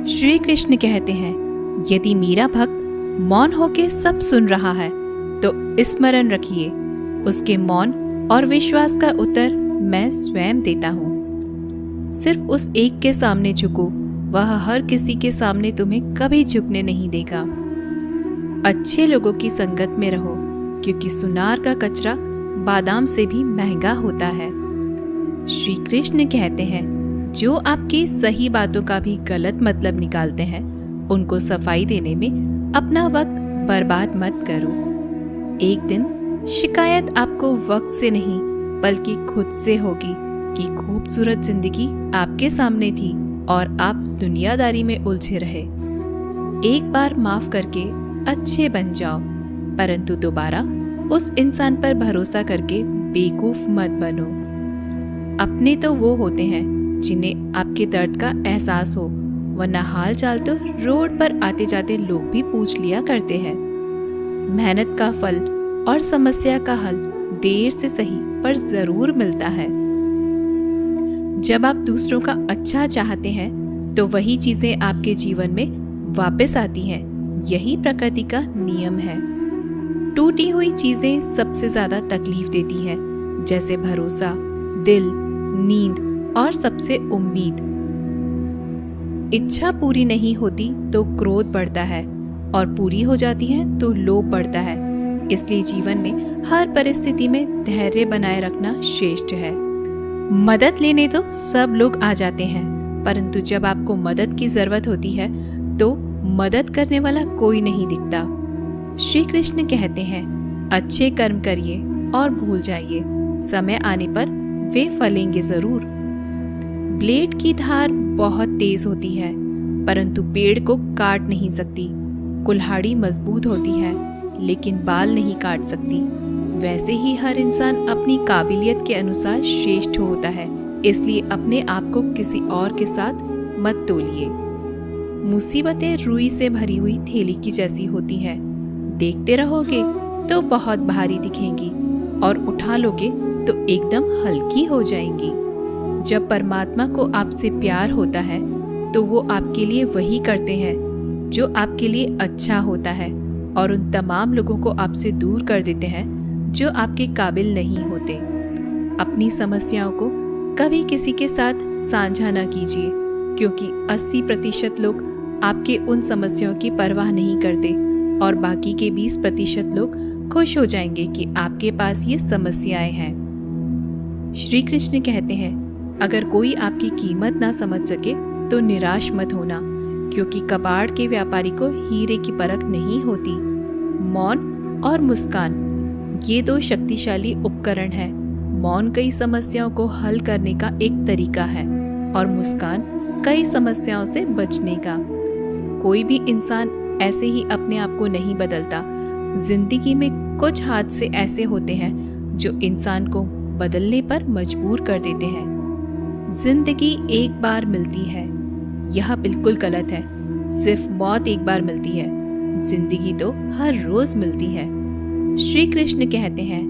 श्री कृष्ण कहते हैं, यदि मेरा भक्त मौन होके सब सुन रहा है तो स्मरण रखिए, उसके मौन और विश्वास का उत्तर मैं स्वयं देता हूँ। सिर्फ उस एक के सामने झुको, वह हर किसी के सामने तुम्हें कभी झुकने नहीं देगा। अच्छे लोगों की संगत में रहो, क्योंकि सुनार का कचरा बादाम से भी महंगा होता है। श्री कृष्ण कहते हैं, जो आपकी सही बातों का भी गलत मतलब निकालते हैं, उनको सफाई देने में अपना वक्त बर्बाद मत करो। एक दिन शिकायत आपको वक्त से नहीं बल्कि खुद से होगी कि खूबसूरत जिंदगी आपके सामने थी और आप दुनियादारी में उलझे रहे। एक बार माफ करके अच्छे बन जाओ, परंतु दोबारा उस इंसान पर भरोसा करके बेवकूफ मत बनो। अपने तो वो होते हैं जिन्हें आपके दर्द का एहसास हो, वरना हाल चाल तो रोड पर आते जाते लोग भी पूछ लिया करते हैं। मेहनत का फल और समस्या का हल देर से सही पर जरूर मिलता है। जब आप दूसरों का अच्छा चाहते हैं तो वही चीजें आपके जीवन में वापस आती हैं। यही प्रकृति का नियम है। टूटी हुई चीजें सबसे ज्यादा तकलीफ देती हैं, जैसे भरोसा, दिल, नींद और सबसे उम्मीद। इच्छा पूरी नहीं होती तो क्रोध बढ़ता है और पूरी हो जाती है तो लोभ बढ़ता है। इसलिए जीवन में हर परिस्थिति में धैर्य बनाए रखना श्रेष्ठ है। मदद लेने तो सब लोग आ जाते हैं, परंतु जब आपको मदद की जरूरत होती है तो मदद करने वाला कोई नहीं दिखता। श्री कृष्ण कहते हैं, अच्छे कर्म करिए और भूल जाइए, समय आने पर वे फलेंगे जरूर। ब्लेड की धार बहुत तेज होती है, परंतु पेड़ को काट नहीं सकती। कुल्हाड़ी मजबूत होती है, लेकिन बाल नहीं काट सकती। वैसे ही हर इंसान अपनी काबिलियत के अनुसार श्रेष्ठ होता है, इसलिए अपने आप को किसी और के साथ मत तोलिए। मुसीबतें रुई से भरी हुई थैली की जैसी होती हैं। देखते रहोगे तो बहुत भारी दिखेंगी और उठा लोगे तो एकदम हल्की हो जाएंगी। जब परमात्मा को आपसे प्यार होता है तो वो आपके लिए वही करते हैं जो आपके लिए अच्छा होता है, और उन तमाम लोगों को आपसे दूर कर देते हैं जो आपके काबिल नहीं होते। अपनी समस्याओं को कभी किसी के साथ साझा न कीजिए, क्योंकि 80% लोग आपके उन समस्याओं की परवाह नहीं करते और बाकी के 20% लोग खुश हो जाएंगे कि आपके पास ये समस्याएं हैं। श्री कृष्ण कहते हैं, अगर कोई आपकी कीमत ना समझ सके तो निराश मत होना, क्योंकि कबाड़ के व्यापारी को हीरे की परख नहीं होती। मौन और मुस्कान, ये दो शक्तिशाली उपकरण हैं। मौन कई समस्याओं को हल करने का एक तरीका है और मुस्कान कई समस्याओं से बचने का। कोई भी इंसान ऐसे ही अपने आप को नहीं बदलता। जिंदगी में कुछ हादसे ऐसे होते हैं जो इंसान को बदलने पर मजबूर कर देते हैं। जिंदगी एक बार मिलती है, यह बिल्कुल गलत है। सिर्फ मौत एक बार मिलती है, जिंदगी तो हर रोज मिलती है। श्री कृष्ण कहते हैं,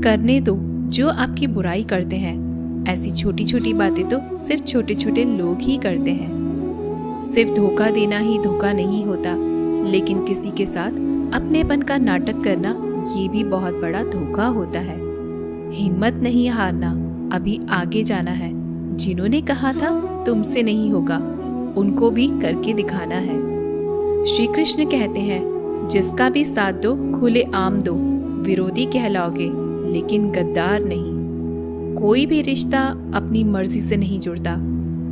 करने दो जो आपकी बुराई करते हैं। ऐसी छोटी छोटी बातें तो सिर्फ छोटे छोटे लोग ही करते हैं। सिर्फ धोखा देना ही धोखा नहीं होता, लेकिन किसी के साथ अपनेपन का नाटक करना ये भी बहुत बड़ा धोखा होता है। हिम्मत नहीं हारना, अभी आगे जाना है। जिन्होंने कहा था तुमसे नहीं होगा, उनको भी करके दिखाना है। श्री कृष्ण कहते हैं, जिसका भी साथ दो खुले आम दो, विरोधी कहलाओगे लेकिन गद्दार नहीं। कोई भी रिश्ता अपनी मर्जी से नहीं जुड़ता,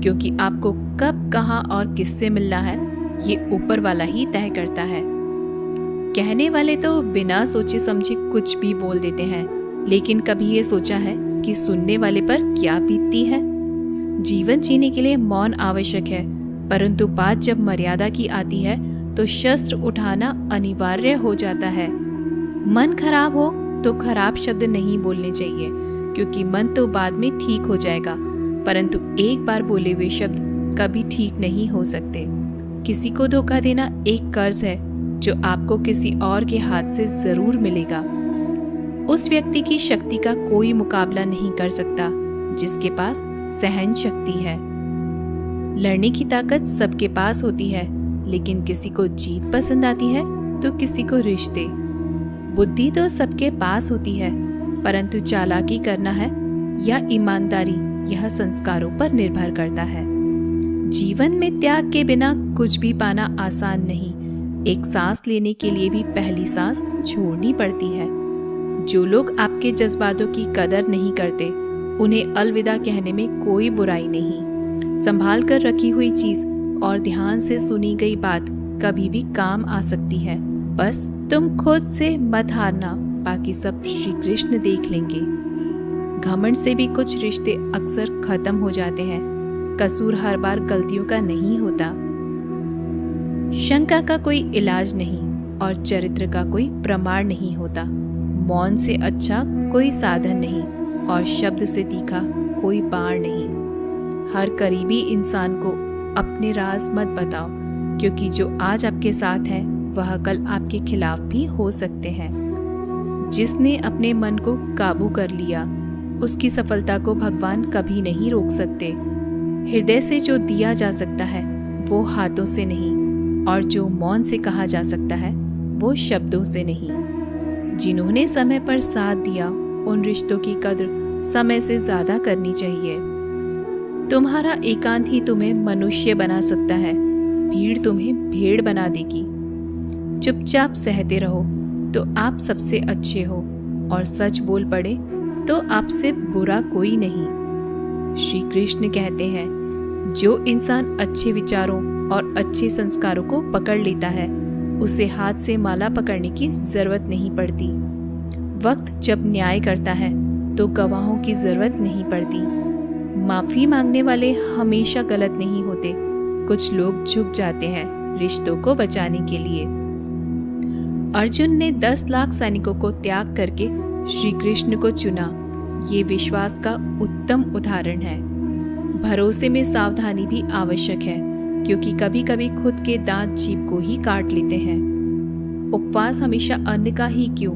क्योंकि आपको कब, कहां और किससे मिलना है ये ऊपर वाला ही तय करता है। कहने वाले तो बिना सोचे समझे कुछ भी बोल देते हैं, लेकिन कभी ये सोचा है कि सुनने वाले पर क्या बीतती है। जीवन जीने के लिए मौन आवश्यक है, परंतु बात जब मर्यादा की आती है तो शस्त्र उठाना अनिवार्य हो जाता है। मन खराब हो तो खराब शब्द नहीं बोलने चाहिए, क्योंकि मन तो बाद में ठीक हो जाएगा, परंतु एक बार बोले हुए शब्द कभी ठीक नहीं हो सकते। किसी को धोखा देना एक कर्ज है जो आपको किसी और के हाथ से जरूर मिलेगा। उस व्यक्ति की शक्ति का कोई मुकाबला नहीं कर सकता जिसके पास सहन शक्ति है। लड़ने की ताकत सबके पास होती है, लेकिन किसी को जीत पसंद आती है तो किसी को रिश्ते। बुद्धि तो सबके पास होती है, परंतु चालाकी करना है या ईमानदारी, यह संस्कारों पर निर्भर करता है। जीवन में त्याग के बिना कुछ भी पाना आसान नहीं। एक सांस लेने के लिए भी पहली सांस छोड़नी पड़ती है। जो लोग आपके जज्बातों की कदर नहीं करते, उन्हें अलविदा कहने में कोई बुराई नहीं। संभाल कर रखी हुई चीज और ध्यान से सुनी गई बात कभी भी काम आ सकती है। बस तुम खुद से मत हारना, बाकी सब श्री कृष्ण देख लेंगे। घमंड से भी कुछ रिश्ते अक्सर खत्म हो जाते हैं। कसूर हर बार गलतियों का नहीं होता। शंका का कोई इलाज नहीं और चरित्र का कोई प्रमाण नहीं होता। मौन से अच्छा कोई साधन नहीं और शब्द से तीखा कोई बाण नहीं। हर करीबी इंसान को अपने राज मत बताओ, क्योंकि जो आज आपके साथ है वह कल आपके खिलाफ भी हो सकते हैं। जिसने अपने मन को काबू कर लिया, उसकी सफलता को भगवान कभी नहीं रोक सकते। हृदय से जो दिया जा सकता है वो हाथों से नहीं, और जो मौन से कहा जा सकता है वो शब्दों से नहीं। जिन्होंने समय पर साथ दिया, उन रिश्तों की कद्र समय से ज्यादा करनी चाहिए। तुम्हारा एकांत ही तुम्हें मनुष्य बना सकता है, भीड़ तुम्हें भेड़ बना देगी। चुपचाप सहते रहो तो आप सबसे अच्छे हो, और सच बोल पड़े तो आपसे बुरा कोई नहीं। श्री कृष्ण कहते हैं, जो इंसान अच्छे विचारों और अच्छे संस्कारों को पकड़ लेता है, उसे हाथ से माला पकड़ने की जरूरत नहीं पड़ती। वक्त जब न्याय करता है तो गवाहों की जरूरत नहीं पड़ती। माफी मांगने वाले हमेशा गलत नहीं होते। कुछ लोग झुक जाते हैं रिश्तों को बचाने के लिए। अर्जुन ने 10 लाख सैनिकों को त्याग करके श्री कृष्ण को चुना। ये विश्वास का उत्तम उदाहरण है। भरोसे में सावधानी भी आवश्यक है, क्योंकि कभी कभी खुद के दांत जीभ को ही काट लेते हैं। उपवास हमेशा अन्न का ही क्यों,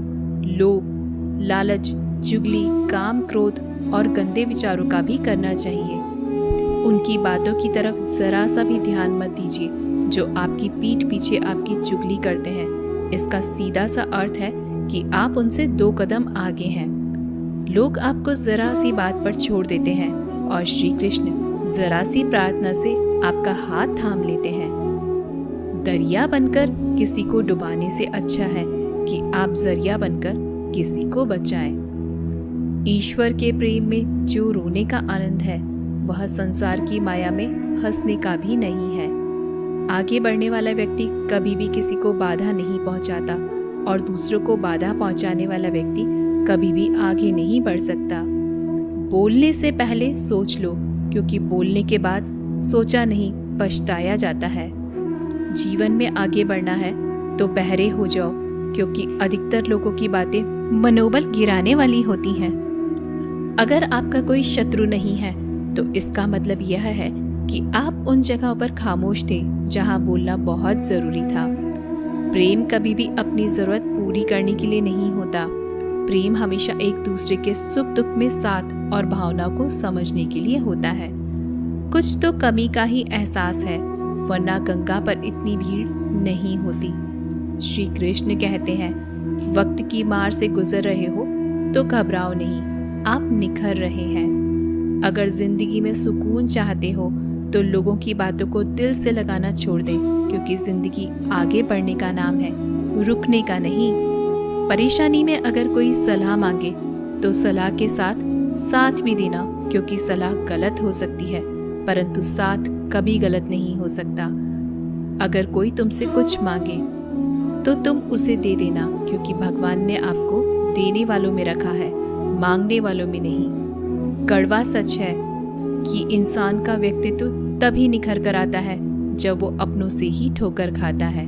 लोभ, लालच, चुगली, काम, क्रोध और गंदे विचारों का भी करना चाहिए। उनकी बातों की तरफ जरा सा भी ध्यान मत दीजिए जो आपकी पीठ पीछे आपकी चुगली करते हैं। इसका सीधा सा अर्थ है कि आप उनसे 2 कदम आगे हैं। लोग आपको जरा सी बात पर छोड़ देते हैं और श्री कृष्ण जरा सी प्रार्थना से आपका हाथ थाम लेते हैं। दरिया बनकर किसी को डुबाने से अच्छा है कि आप जरिया बनकर किसी को बचाएं। ईश्वर के प्रेम में जो रोने का आनंद है, वह संसार की माया में हंसने का भी नहीं है। आगे बढ़ने वाला व्यक्ति कभी भी किसी को बाधा नहीं पहुंचाता, और दूसरों को बाधा पहुंचाने वाला व्यक्ति कभी भी आगे नहीं बढ़ सकता। बोलने से पहले सोच लो, क्योंकि बोलने के बाद सोचा नहीं पछताया जाता है। जीवन में आगे बढ़ना है तो बहरे हो जाओ, क्योंकि अधिकतर लोगों की बातें मनोबल गिराने वाली होती हैं। अगर आपका कोई शत्रु नहीं है तो इसका मतलब यह है कि आप उन जगहों पर खामोश थे जहां बोलना बहुत जरूरी था। प्रेम कभी भी अपनी जरूरत पूरी करने के लिए नहीं होता। प्रेम हमेशा एक दूसरे के सुख दुख में साथ और भावना को समझने के लिए होता है। कुछ तो कमी का ही एहसास है, वरना गंगा पर इतनी भीड़ नहीं होती। श्री कृष्ण कहते हैं, वक्त की मार से गुजर रहे हो तो घबराओ नहीं, आप निखर रहे हैं। अगर जिंदगी में सुकून चाहते हो तो लोगों की बातों को दिल से लगाना छोड़ दें, क्योंकि जिंदगी आगे बढ़ने का नाम है, रुकने का नहीं। परेशानी में अगर कोई सलाह मांगे तो सलाह के साथ साथ भी देना, क्योंकि सलाह गलत हो सकती है परंतु साथ कभी गलत नहीं हो सकता। अगर कोई तुमसे कुछ मांगे तो तुम उसे दे देना, क्योंकि भगवान ने आपको देने वालों में रखा है, मांगने वालों में नहीं। कड़वा सच है कि इंसान का व्यक्तित्व तभी निखर कर आता है जब वो अपनों से ही ठोकर खाता है।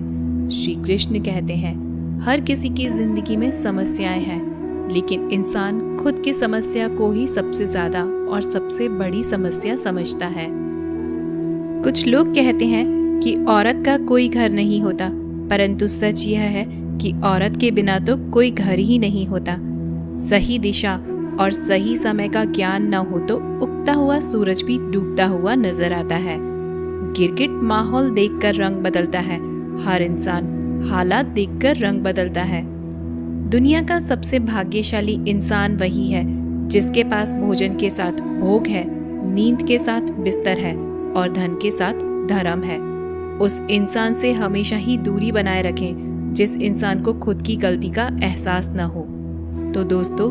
श्री कृष्ण कहते हैं, हर किसी की जिंदगी में समस्याएं हैं, लेकिन इंसान खुद की समस्या को ही सबसे ज्यादा और सबसे बड़ी समस्या समझता है। कुछ लोग कहते हैं कि औरत का कोई घर नहीं होता, परंतु सच यह है कि औरत के बिना तो कोई घर ही नहीं होता। सही दिशा और सही समय का ज्ञान न हो तो उगता हुआ सूरज भी डूबता हुआ नजर आता है। गिरगिट माहौल देखकर रंग बदलता है, हर इंसान हालात देखकर रंग बदलता है। दुनिया का सबसे भाग्यशाली इंसान वही है जिसके पास भोजन के साथ भोग है, नींद के साथ बिस्तर है और धन के साथ धर्म है। उस इंसान से हमेशा ही दूरी बनाए रखें जिस इंसान को खुद की गलती का एहसास न हो। तो दोस्तों,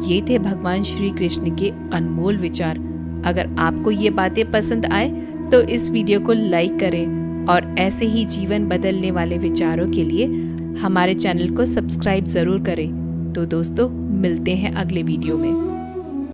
ये थे भगवान श्री कृष्ण के अनमोल विचार। अगर आपको ये बातें पसंद आए तो इस वीडियो को लाइक करें और ऐसे ही जीवन बदलने वाले विचारों के लिए हमारे चैनल को सब्सक्राइब ज़रूर करें। तो दोस्तों, मिलते हैं अगले वीडियो में।